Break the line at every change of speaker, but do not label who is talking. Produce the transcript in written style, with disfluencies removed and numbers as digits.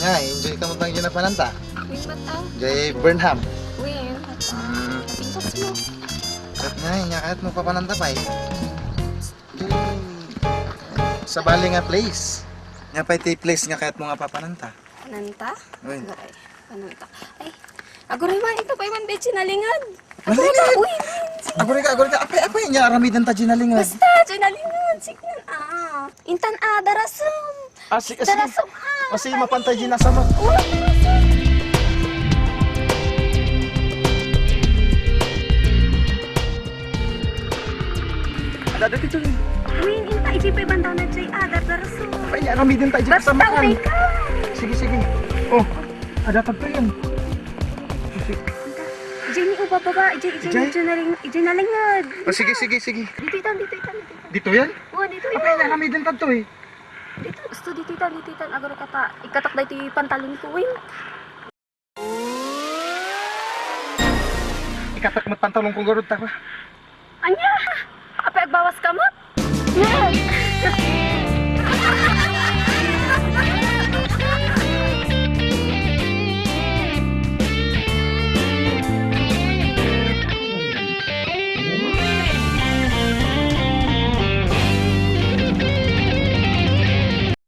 Nga, enjoy ka mo bang dyan na pananta?
Win ba ta?
Jay Burnham.
Win. Tingkas mo.
Kat nga, kahit mo papananta pa eh. Jay, sa bali nga place. Nga pa iti place nga kahit mo nga papananta.
Pananta?
Win.
Ay, pananta. Ay, agoray man, ito pa yung bechi nalingad.
Nalingad?
Win.
Aguri ka. Apay niya, aramidan ta ginalingad.
Basta, nalingad. Signan, Intan, darasam. Darasam,
Kasi mapantay ginasama.
Uy, darasam.
Ada dito rin.
Win, inta, ijipay banda na jay, darasam.
Apay niya, aramidan tayo
Basta,
kasamakan.
ka.
Sige. Oh, ada tagto yan.
Jenny, baba. Ijay nalingad.
Oh, sige.
Dito itan.
Dito yan?
Oh, dito
Apay niya, aramidan tagto eh.
Dito, gusto dito itan. Agora kata, ikatak na ito yung pantalon ko, Win.
Ikatak mo pantalong kong garod ta ko.
Anya!